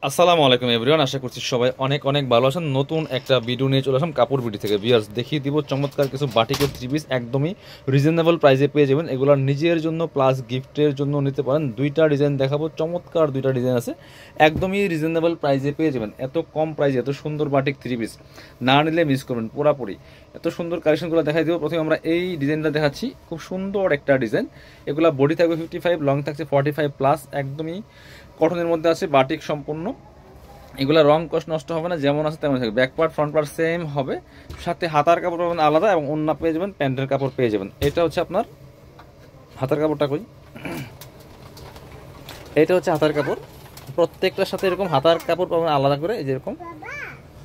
আসসালামু আলাইকুম এভরিওয়ান, আশা করছি সবাই অনেক অনেক ভালো আছেন। নতুন একটা ভিডিও নিয়ে চলে আসলাম কাপড় বিডি থেকে। ভিউয়ার্স, দেখিয়ে দিব চমৎকার কিছু বাটিকের থ্রি পিস, একদমই রিজনেবল প্রাইসে পেয়ে যাবেন। এগুলো নিজের জন্য প্লাস গিফটের জন্য নিতে পারেন। দুইটা ডিজাইন দেখাবো, চমৎকার দুইটা ডিজাইন আছে, একদমই রিজনেবল প্রাইসে পেয়ে যাবেন। এত কম প্রাইসে এত সুন্দর বাটিক থ্রি পিস না নিলে মিস করবেন পুরাপুরি। এত সুন্দর কালেকশনগুলো দেখাই দেবো। প্রথমে আমরা এই ডিজাইনটা দেখাচ্ছি, খুব সুন্দর একটা ডিজাইন। এগুলো বডি থাকবে 55, লং থাকছে 45 প্লাস, একদমই কটনের মধ্যে আছে, বাটিক সম্পূর্ণ। এগুলা রং কষ নষ্ট হবে না, যেমন আছে তেমন থাকবে। Back part front part same হবে, সাথে হাতার কাপড় পাবেন আলাদা এবং ওন্না পেয়ে যাবেন, প্যান্টের কাপড় পেয়ে যাবেন। এটা হচ্ছে আপনার হাতার কাপড়টা কই, এটা হচ্ছে হাতার কাপড়। প্রত্যেকটার সাথে এরকম হাতার কাপড় পাবেন আলাদা করে, এই যেরকম।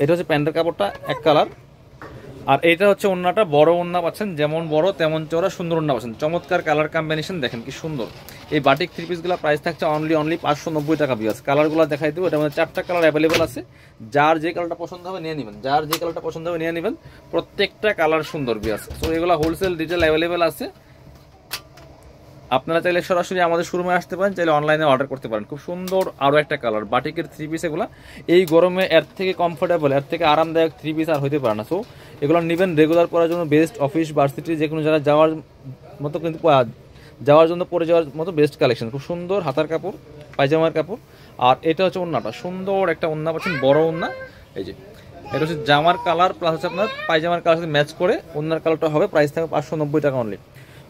এটা হচ্ছে প্যান্টের কাপড়টা এক কালার, আর এইটা হচ্ছে ওন্নাটা। বড় ওন্না পাচ্ছেন, যেমন বড় তেমন চওড়া, সুন্দর ওন্না পাচ্ছেন। চমৎকার কালার কম্বিনেশন, দেখেন কি সুন্দর। এই বাটিক থ্রি পিসগুলো প্রাইস থাকছে অনলি 590 টাকা। বিয়াস কালারগুলো দেখাই দেবো। এটার মধ্যে 4টা কালার অ্যাভেলেবেল আছে, যার যে কালারটা পছন্দ হবে নিয়ে নেবেন, যার যে কালারটা পছন্দ হবে নিয়ে নেবেন। প্রত্যেকটা কালার সুন্দর বিয়াস। তো এগুলো হোলসেল ডিটেল অ্যাভেলেবেল আছে। আপনারা চাইলে সরাসরি আমাদের শোরুমে আসতে পারেন, চাইলে অনলাইনে অর্ডার করতে পারেন। খুব সুন্দর আরও একটা কালার বাটিকের থ্রি পিস। এগুলো এই গরমে এর থেকে কমফোর্টেবল, এর থেকে আরামদায়ক থ্রি পিস আর হইতে পারে না। সো এগুলো নেবেন রেগুলার পরার জন্য বেস্ট, অফিস ভার্সিটি যে কোনো জায়গায় যাওয়ার মতো, কিন্তু যাওয়ার জন্য পরে যাওয়ার মতো বেস্ট কালেকশন। খুব সুন্দর হাতার কাপড়, পায়জামার কাপড়। আর এটা হচ্ছে ওন্নাটা, সুন্দর একটা ওন্না পাচ্ছেন, বড় ওন্না। এই যে এটা হচ্ছে জামার কালার প্লাস হচ্ছে আপনার পায়জামার কালার সাথে ম্যাচ করে ওন্নার কালারটা হবে। প্রাইস থাকবে 590 টাকা অনলি।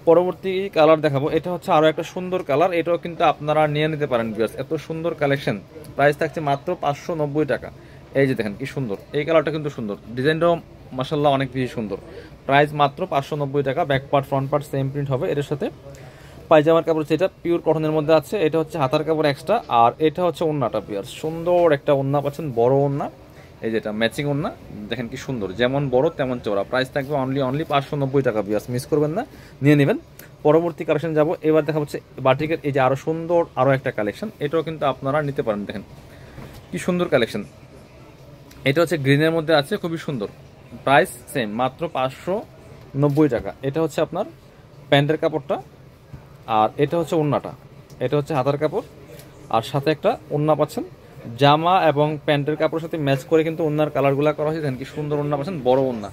পরবর্তী কালার দেখাবো, এটা হচ্ছে আরও একটা সুন্দর কালার। এটাও কিন্তু আপনারা নিয়ে নিতে পারেন ভিউয়ার্স, এত সুন্দর কালেকশন। প্রাইস থাকছে মাত্র 590 টাকা। এই যে দেখেন কি সুন্দর, এই কালারটা কিন্তু সুন্দর, ডিজাইনটাও মাসাল্লাহ অনেক বেশি সুন্দর। প্রাইস মাত্র 590 টাকা। Back part front part same print হবে। এটার সাথে পায়জামার কাপড় যেটা পিওর কটনের মধ্যে আছে, এটা হচ্ছে হাতার কাপড় এক্সট্রা। আর এটা হচ্ছে ওন্নাটা ভিউয়ার্স, সুন্দর একটা ওন্না পাচ্ছেন, বড় ওন্না। এই যেটা ম্যাচিং ওন্না, দেখেন কি সুন্দর, যেমন বড় তেমন চওড়া। প্রাইস থাকবে অনলি 590 টাকা। ভিউয়ার্স মিস করবেন না, নিয়ে নেবেন। পরবর্তী কালেকশন যাব, এবার দেখা হচ্ছে বাটিকের এই যে আরও সুন্দর আরও একটা কালেকশন। এটাও কিন্তু আপনারা নিতে পারেন, দেখেন কি সুন্দর কালেকশন। এটা হচ্ছে গ্রিনের মধ্যে আছে, খুবই সুন্দর। প্রাইস সেম, মাত্র 590 টাকা। এটা হচ্ছে আপনার প্যান্টের কাপড়টা, আর এটা হচ্ছে ওন্নাটা। এটা হচ্ছে হাতার কাপড়, আর সাথে একটা ওন্না পাচ্ছেন। জামা এবং প্যান্টের কাপড়ের সাথে ম্যাচ করে কিন্তু ওন্নার কালারগুলো করা হয়েছে। দেখেন কি সুন্দর ওন্না পাচ্ছেন, বড় ওন্না,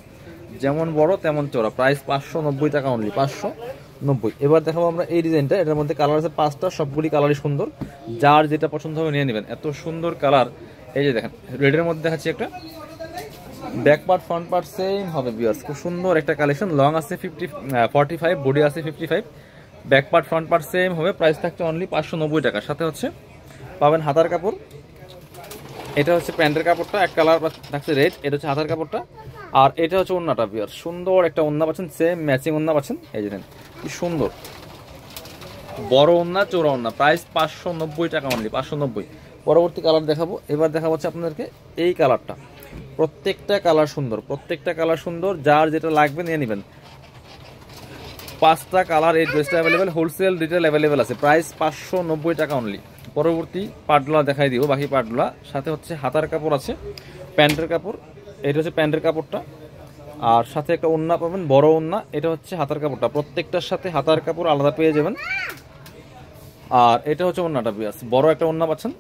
যেমন বড় তেমন চওড়া। প্রাইস 590 টাকা অনলি, 590। এবার দেখাবো আমরা এই ডিজাইনটা। এটার মধ্যে কালার আছে 5টা, সবগুলি কালারই সুন্দর, যার যেটা পছন্দ হবে নিয়ে নেবেন। এত সুন্দর কালার। এই যে দেখেন রেডের মধ্যে দেখাচ্ছি একটা, back part front part same হবে ভিউয়ার্স। খুব সুন্দর একটা কালেকশন। লং আছে 45, বডি আছে 55, back part front part same হবে। প্রাইস থাকছে অনলি 590 টাকা। সাথে হচ্ছে পাবেন হাতার কাপড়। এটা হচ্ছে প্যান্টের কাপড়টা, এক কালার থাকছে রেড। এটা হচ্ছে হাতার কাপড়টা, আর এটা হচ্ছে ওন্নাটা ভিউয়ার্স। সুন্দর একটা ওন্না পাচ্ছেন, সেম ম্যাচিং ওন্না পাচ্ছেন। এই যে দেখেন কি সুন্দর, বড় ওন্না চৌড়া ওন্না। প্রাইস 590 টাকা অনলি, 590। পরবর্তী কালার দেখাবো। এবার দেখা হচ্ছে আপনাদেরকে এই কালারটা। প্রত্যেকটা কালার সুন্দর, প্রত্যেকটা কালার সুন্দর, যার যেটা লাগবে নিয়ে নেবেন। 5টা কালার এই ড্রেসটা অ্যাভেলেবেল, হোলসেল রিটেল অ্যাভেলেবেল আছে। প্রাইস 590 টাকা অনলি। পরবর্তী পাটগুলা দেখাই দিব, বাকি পাটগুলা। সাথে হচ্ছে হাতার কাপড় আছে, প্যান্টের কাপড়। এটা হচ্ছে প্যান্টের কাপড়টা, আর সাথে একটা ওন্না পাবেন, বড় ওন্না। এটা হচ্ছে হাতার কাপড়টা, প্রত্যেকটার সাথে হাতার কাপড় আলাদা পেয়ে যাবেন। আর এটা হচ্ছে ওন্নাটা বিয়াস, বড় একটা ওন্না পাচ্ছেন।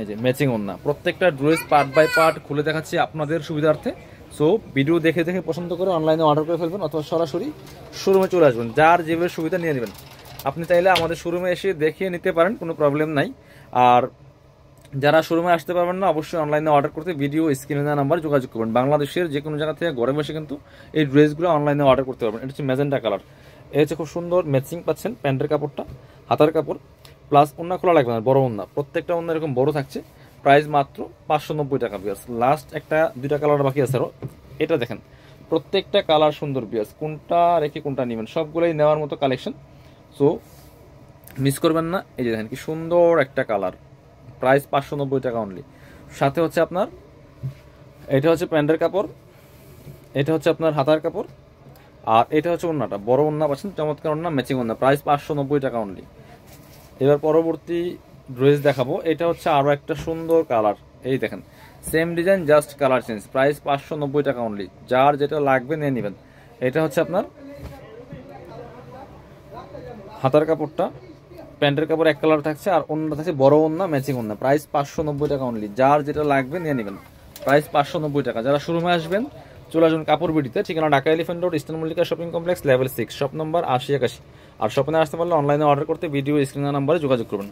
এই যে ম্যাচিং ওন্না। প্রত্যেকটা ড্রেস পার্ট বাই পার্ট খুলে দেখাচ্ছি আপনাদের সুবিধার্থে। সো ভিডিও দেখে দেখে পছন্দ করে অনলাইনে অর্ডার করে ফেলবেন, অথবা সরাসরি শোরুমে চলে আসবেন, যার যেভাবে সুবিধা নিয়ে নেবেন। আপনি চাইলে আমাদের শোরুমে এসে দেখিয়ে নিতে পারেন, কোনো প্রবলেম নাই। আর যারা শোরুমে আসতে পারবেন না, অবশ্যই অনলাইনে অর্ডার করতে ভিডিও স্ক্রিনে দেওয়া নাম্বার যোগাযোগ করবেন। বাংলাদেশের যে কোনো জায়গা থেকে ঘরে বসে কিন্তু এই ড্রেসগুলো অনলাইনে অর্ডার করতে পারবেন। এটা হচ্ছে ম্যাজেন্টা কালার। এটা হচ্ছে খুব সুন্দর ম্যাচিং পাচ্ছেন, প্যান্টের কাপড়টা, হাতার কাপড় প্লাস ওন্না খোলা লাগবে না, বড় ওন্না। প্রত্যেকটা ওন্না এরকম বড় থাকছে। প্রাইস মাত্র 590 টাকা বিয়ার্স। লাস্ট একটা দুইটা কালার বাকি আছে আরও। এটা দেখেন প্রত্যেকটা কালার সুন্দর বিয়ার্স, কোনটা রেখে কোনটা নেবেন, সবগুলোই নেওয়ার মতো কালেকশন। সো মিস করবেন না। এই যে দেখেন কি সুন্দর একটা কালার। প্রাইস 590 টাকা অনলি। সাথে হচ্ছে আপনার এটা হচ্ছে প্যান্টের কাপড়, এটা হচ্ছে আপনার হাতার কাপড়, আর এটা হচ্ছে ওন্নাটা, বড় ওন্না পাচ্ছেন, চমৎকার ওন্না, ম্যাচিং ওন্না। প্রাইস 590 টাকা অনলি। এবার পরবর্তী ড্রেস দেখাবো। এটা হচ্ছে আরও একটা সুন্দর কালার। এই দেখেন same design, just colour change. Price 590 টাকা অনলি। যার যেটা লাগবে নিয়ে নেবেন। এটা হচ্ছে আপনার হাতার কাপড়টা, প্যান্টের কাপড় এক কালার থাকছে, আর অন্য থাকছে বড় ওন্না, ম্যাচিং ওন্না। প্রাইস 590 টাকা অনলি। যার যেটা লাগবে নিয়ে নেবেন। প্রাইস 590 টাকা। যারা শোরুমে আসবেন চলে আসবেন কাপড় বিডিতে, ঠিকানা Dhaka elephant road, eastern Mallika shopping complex, level 6, shop number 8081। আর শপিংয়ে আসতে পারলে অনলাইনে অর্ডার করতে ভিডিও স্ক্রিনের নাম্বারে যোগাযোগ করবেন।